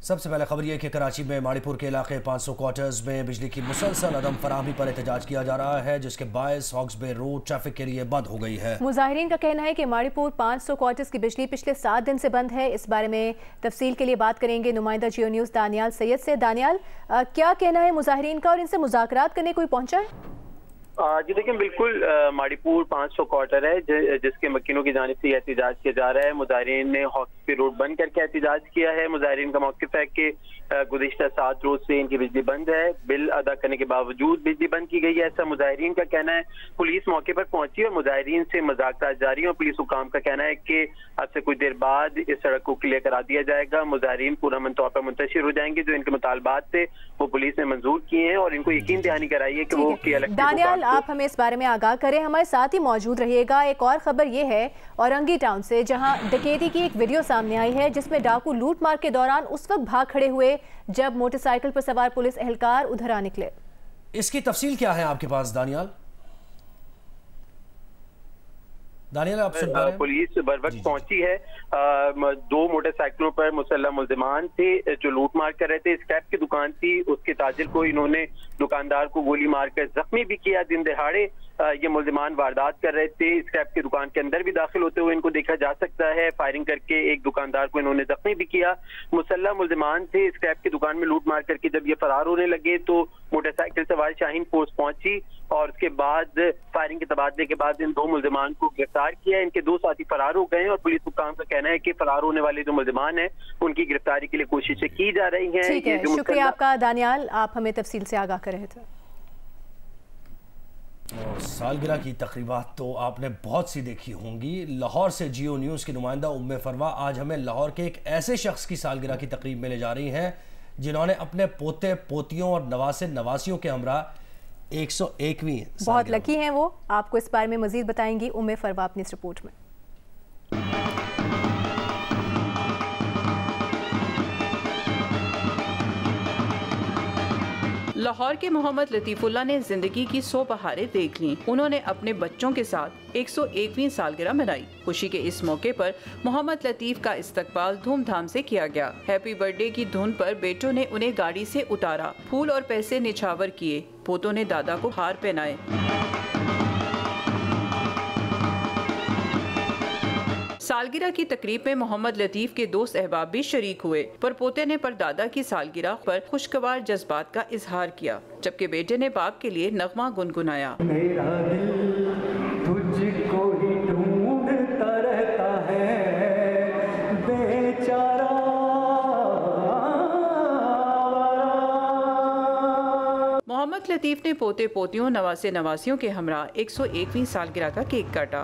सबसे पहले खबर यह कि कराची में माड़ीपुर के इलाके 500 क्वार्टर्स में बिजली की मुसलसल अदम फराहमी पर एहतजाज किया जा रहा है, जिसके बायस हॉक्स बे रोड ट्रैफिक के लिए बंद हो गई है। मुजाहिरीन का कहना है कि माड़ीपुर 500 क्वार्टर्स की बिजली पिछले 7 दिन से बंद है। इस बारे में तफसील के लिए बात करेंगे नुमाइंदा जियो न्यूज़ दानियाल सैयद से। दानियाल, क्या कहना है मुजाहिरीन का और इनसे मुज़ाकरात करने कोई पहुंचा है? जी देखिए, बिल्कुल माड़ीपुर 500 क्वार्टर है जिसके मकीनों की जानिब से एहतजाज किया जा रहा है। मुजाहिरीन ने हॉकी रोड बंद करके एहतजाज किया है। मुजाहिरीन का मौक़िफ़ है कि गुज़िश्ता 7 रोज से इनकी बिजली बंद है, बिल अदा करने के बावजूद बिजली बंद की गई है, ऐसा मुजाहिरीन का कहना है। पुलिस मौके पर पहुंची और मुजाहिरीन से मुज़ाकरात जारी है और पुलिस हुकाम का कहना है कि अब से कुछ देर बाद इस सड़क को क्लियर करा दिया जाएगा। मुजाहिरीन पुरअमन तौर पर मुंतशिर हो जाएंगे। जो इनके मुतालबात थे वो पुलिस ने मंजूर किए हैं और इनको यकीन दहानी कराई है कि वो दानियाल, आप हमें इस बारे में आगाह करें, हमारे साथ ही मौजूद रहिएगा। एक और खबर ये है औरंगी टाउन से, जहां डकैती की एक वीडियो सामने आई है जिसमें डाकू लूट मार के दौरान उस वक्त भाग खड़े हुए जब मोटरसाइकिल पर सवार पुलिस एहलकार उधर आ निकले। इसकी तफसील क्या है आपके पास दानियाल? आप सुन पा रहे हैं? पुलिस बर वक्त पहुंची है। 2 मोटरसाइकिलों पर मुसल्लह मुल्जिमान थे जो लूट मार कर रहे थे। स्क्रैप की दुकान थी, उसके ताजिर को इन्होंने दुकानदार को गोली मारकर जख्मी भी किया। दिन दहाड़े ये मुल्जिमान वारदात कर रहे थे। स्क्रैप की दुकान के अंदर भी दाखिल होते हुए इनको देखा जा सकता है। फायरिंग करके एक दुकानदार को इन्होंने जख्मी भी किया। मुसल्लह मुल्जिमान थे। स्क्रैप की दुकान में लूट मार करके जब ये फरार होने लगे तो मोटरसाइकिल सवार शाहीन फोर्स पहुंची और उसके बाद फायरिंग के तबादले के बाद इन 2 मुल्जिमान को गिरफ्तार किया। इनके 2 साथी फरार हो गए और पुलिस हुकाम का कहना है कि फरार होने वाले जो मुल्जिमान हैं उनकी गिरफ्तारी के लिए कोशिशें की जा रही हैं। ठीक है, शुक्रिया आपका दानियाल, आप हमें तफसील से आगाह कर रहे थे। और सालगिरह की तकरीबात तो आपने बहुत सी देखी होंगी। लाहौर से जियो न्यूज़ की नुमाइंदा उम्मे फरवा आज हमें लाहौर के एक ऐसे शख्स की सालगिरह की तकरीब में ले जा रही हैं जिन्होंने अपने पोते पोतियों और नवासे नवासियों के हमरा 101वीं बहुत लकी हैं वो। आपको इस बारे में मजीद बताएंगी उम्मे फरवा अपनी इस रिपोर्ट में। लाहौर के मोहम्मद लतीफुल्ला ने जिंदगी की 100 बहारें देख लीं। उन्होंने अपने बच्चों के साथ 101वीं सालगिरह मनाई। खुशी के इस मौके पर मोहम्मद लतीफ का इस्तकबाल धूमधाम से किया गया। हैप्पी बर्थडे की धुन पर बेटों ने उन्हें गाड़ी से उतारा, फूल और पैसे निछावर किए। पोतों ने दादा को हार पहनाए। सालगिरह की तकरीब में मोहम्मद लतीफ के दोस्त अहबाब भी शरीक हुए। पर पोते ने परदादा की सालगिरह पर खुशगवार जज्बात का इजहार किया, जबकि बेटे ने बाप के लिए नगमा गुनगुनाया। मेरा दिल तुझको ही ढूंढता रहता है बेचारा। मोहम्मद लतीफ ने पोते पोतियों नवासे नवासियों के हमरा 101वीं सालगिरह का केक काटा।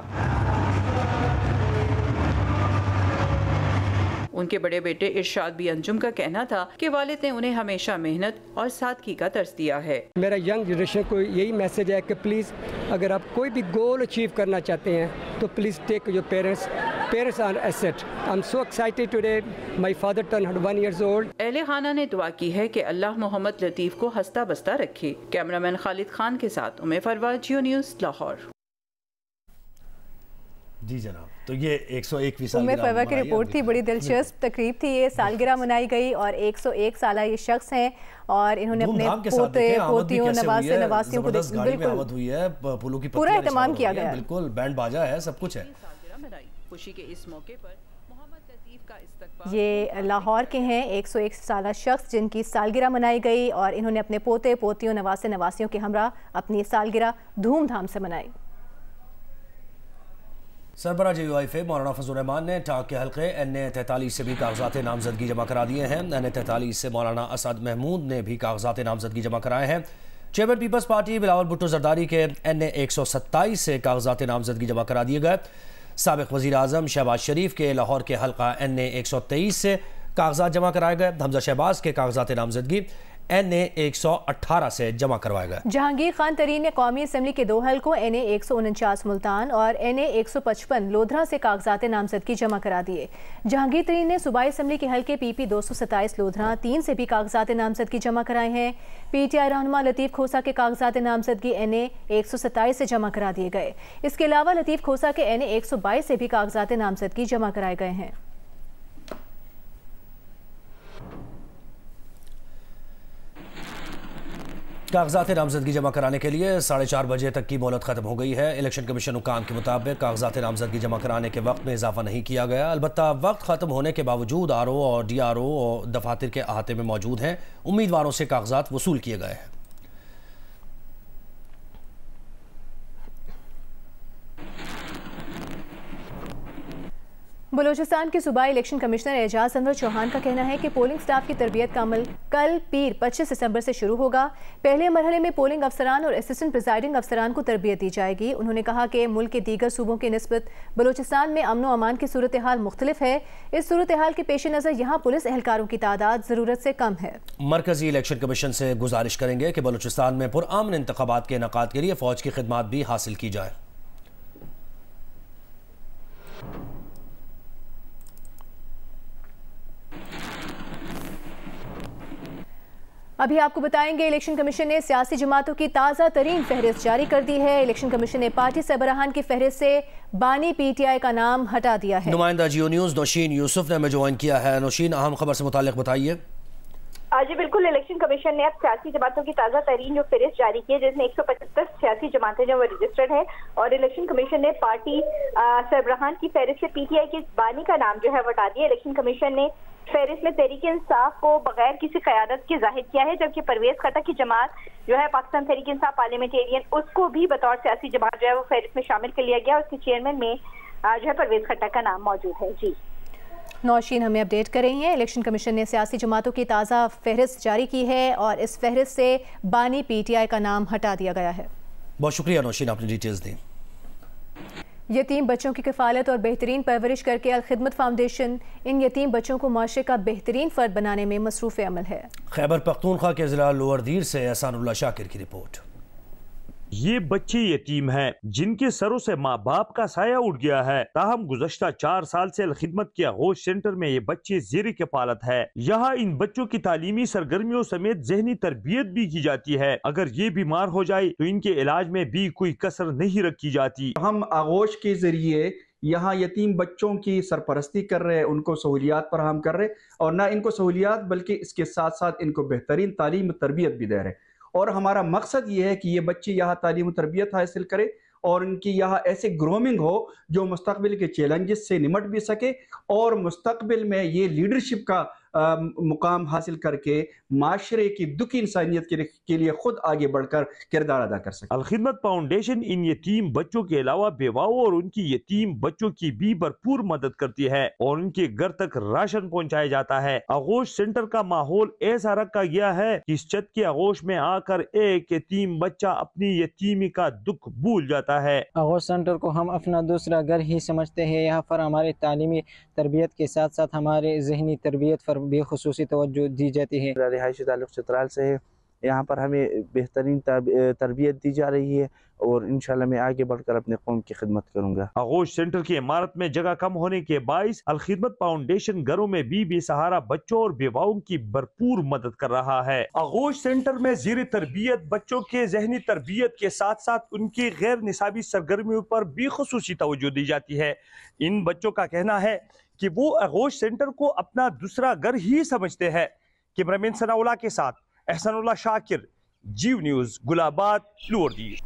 उनके बड़े बेटे इरशाद भी अंजुम का कहना था कि वालिद ने उन्हें हमेशा मेहनत और सादगी का दर्स दिया है। मेरा यंग जनरेशन को यही मैसेज है कि प्लीज़ अगर आप कोई भी गोल अचीव करना चाहते हैं तो please take your parents are asset. I am so excited today, my father turned 1 years old। अहले खाना ने दुआ की है कि अल्लाह मोहम्मद लतीफ़ को हंसता बसता रखे। कैमरामैन खालिद खान के साथ उम्मे फरवा, जियो न्यूज़, लाहौर। जी जनाब, तो ये 101वीं उम्मे फरवा की रिपोर्ट थी। बड़ी दिलचस्प तकरीब थी ये, सालगिरह मनाई गई और 101 साल ये शख्स हैं और इन्होंने अपने पोते पोतियों नवासे नवासियों को बिल्कुल पूरा एहतमाम किया गया। बिल्कुल बैंड बाजा है, सब कुछ है। खुशी के इस मौके पर मोहम्मद लतीफ का इस्तकबाल। ये लाहौर के हैं 101 साल शख्स जिनकी सालगिरह मनाई गई और इन्होंने अपने पोते पोतियों नवासे नवासियों के हमरा अपनी सालगिरह धूमधाम से मनाई। सरबराह JUIF मौलाना फजल रहमान ने टाक के हल्के NA-43 से भी कागजात नामजदगी जमा करा दिए हैं। NA-43 से मौलाना असद महमूद ने भी कागजात नामजदगी जमा कराए हैं। Chairman Peoples Party Bilawal Bhutto Zardari के NA-127 से कागजात नामजदगी जमा करा दिए गए। साबिक वज़ीर आज़म शहबाज शरीफ के लाहौर के हल्का NA-123 से कागजात जमा कराए गए। हमजा शहबाज के कागजात नामजदगी NA-118 से जमा करवाया गया। जहांगीर खान तरीन ने कौमी असम्बली के 2 हल्कों NA-149 मुल्तान और NA-155 लोधरा से कागजात नामजदगी जमा करा दिए। जहांगीर तरीन ने सूबाई असम्बली के हल्के PP 227 लोधरा 3 से भी कागजात नामजदगी जमा कराए हैं। PTI रहनुमा लतीफ़ खोसा के कागजात नामजदगी NA-127 से जमा करा दिए गए। इसके अलावा लतीफ़ खोसा के NA-122 से भी कागजात नामजदगी जमा कराए गए हैं। कागजात नामजदगी जमा कराने के लिए 4:30 बजे तक की मोहलत खत्म हो गई है। इलेक्शन कमीशन हुकाम के मुताबिक कागजात नामजदगी जमा कराने के वक्त में इजाफा नहीं किया गया। अलबत्ता वक्त खत्म होने के बावजूद RO और DRO और दफातर के अहाते में मौजूद हैं। उम्मीदवारों से कागजात वसूल किए गए हैं। बलूचिस्तान के सूबाई इलेक्शन कमिश्नर एजाज अनवर चौहान का कहना है कि पोलिंग स्टाफ की तरबियत का अमल कल पीर 25 सितंबर से शुरू होगा। पहले मरहले में पोलिंग अफसरान और असिस्टेंट प्रिजाइडिंग अफसरान को तरबियत दी जाएगी। उन्होंने कहा कि मुल्क के दीगर सूबों की निस्बत बलूचिस्तान में अमन व अमान की सूरत हाल मुख्तलिफ है। इस सूरत हाल के पेश नज़र यहाँ पुलिस एहलकारों की तादाद ज़रूरत से कम है। मरकजी इलेक्शन कमीशन से गुजारिश करेंगे कि बलूचिस्तान में पुरअमन इंतखाबात के इनेकाद के लिए फौज की खिदमात भी हासिल की जाए। अभी आपको बताएंगे, इलेक्शन कमीशन ने सियासी जमातों की ताज़ा तरीन फहरिस्त जारी कर दी है। इलेक्शन कमीशन ने पार्टी सरबराहान की फहरिस्त से बानी PTI का नाम हटा दिया है। नुमाइंदा जियो न्यूज़ नौशीन यूसुफ ने हमें ज्वाइन किया है। नौशीन, अहम खबर से मुताल्लिक बताइए। जी बिल्कुल, इलेक्शन कमीशन ने अब सियासी जमातों की ताज़ा तरीन जो फहरिस्त जारी की है, जिसमें 175 सियासी जमातें जो वो रजिस्टर्ड है, और इलेक्शन कमीशन ने पार्टी सरबराहान की फहरिस्त से PTI के बानी का नाम जो है हटा दिया। इलेक्शन कमीशन ने फहरिस्त में तहरीक इंसाफ को बगैर किसी क़यादत के जाहिर किया है, जबकि परवेज खट्टक की जमात जो है पाकिस्तान तहरीक इंसाफ पार्लियामेंटेरियन, उसको भी बतौर सियासी जमात जो है वो फहरिस्त में शामिल कर लिया गया। उसके चेयरमैन में जो है परवेज खट्टक का नाम मौजूद है। जी नौशीन हमें अपडेट कर रही हैं। इलेक्शन कमीशन ने सियासी जमातों की ताज़ा फहरिस्त जारी की है और इस फहरिस्त से बानी PTI का नाम हटा दिया गया है। बहुत शुक्रिया नौशीन, आपने डिटेल्स दी। यतीम बच्चों की किफ़ालत और बेहतरीन परवरिश करके अल-खिदमत फाउंडेशन इन यतीम बच्चों को माशरे का बेहतरीन फ़र्द बनाने में मसरूफ़ अमल है। खैबर पख्तूनख्वा के ज़िला लोअर दीर से एहसानुल्लाह शाकिर की रिपोर्ट। ये बच्चे यतीम हैं जिनके सरों से माँ बाप का साया उड़ गया है। ताहम गुज़श्ता 4 साल से अल-खिदमत के आगोश सेंटर में ये बच्चे ज़ेर किफ़ालत है। यहाँ इन बच्चों की तालीमी सरगर्मियों समेत ज़हनी तरबियत भी की जाती है। अगर ये बीमार हो जाए तो इनके इलाज में भी कोई कसर नहीं रखी जाती। हम आगोश के जरिए यहाँ यतीम बच्चों की सरपरस्ती कर रहे हैं, उनको सहूलियात फराहम कर रहे हैं, और ना इनको सहूलियात बल्कि इसके साथ साथ इनको बेहतरीन तालीम तरबियत भी दे रहे हैं। और हमारा मकसद ये है कि ये बच्चे यहाँ तालीम तरबियत हासिल करें और उनकी यहाँ ऐसे ग्रोमिंग हो जो मुस्तकबिल के चैलेंजेस से निमट भी सके और मुस्तकबिल में ये लीडरशिप का मुकाम हासिल करके माशरे की दुखी इंसानियत के लिए खुद आगे बढ़कर किरदार अदा कर सके। अल-खिदमत फाउंडेशन इन यतीम बच्चों के अलावा बेवाओं और उनकी यतीम बच्चों की भी भरपूर मदद करती है और उनके घर तक राशन पहुंचाया जाता है। आगोश सेंटर का माहौल ऐसा रखा गया है कि इस छत के आगोश में आकर एक यतीम बच्चा अपनी यतीमी का दुख भूल जाता है। आगोश सेंटर को हम अपना दूसरा घर ही समझते हैं। यहाँ पर हमारे तालीमी तरबियत के साथ साथ हमारे जहनी तरबियत पर भी खुसूसी तवज्जो दी जाती है। रिहायशी ताल्लुक़ चित्राल से है, यहाँ पर हमें बेहतरीन तरबियत दी जा रही है और इंशाल्लाह मैं आगे बढ़कर अपने कौम की खिदमत करूंगा। आगोश सेंटर की इमारत में जगह कम होने के बाइस अल-खिदमत फाउंडेशन घरों में भी बेसहारा बच्चों और बेवाओं की भरपूर मदद कर रहा है। आगोश सेंटर में ज़ेर तरबियत बच्चों के जहनी तरबियत के साथ साथ उनकी गैर निसाबी सरगर्मियों पर भी खुसूसी तवज्जो दी जाती है। इन बच्चों का कहना है कि वो आगोश सेंटर को अपना दूसरा घर ही समझते हैं। कैमरामैन सनाउल्लाह के साथ एहसानुल्लाह शाकिर, जियो न्यूज़, गुलाबाद, लोअर दीर।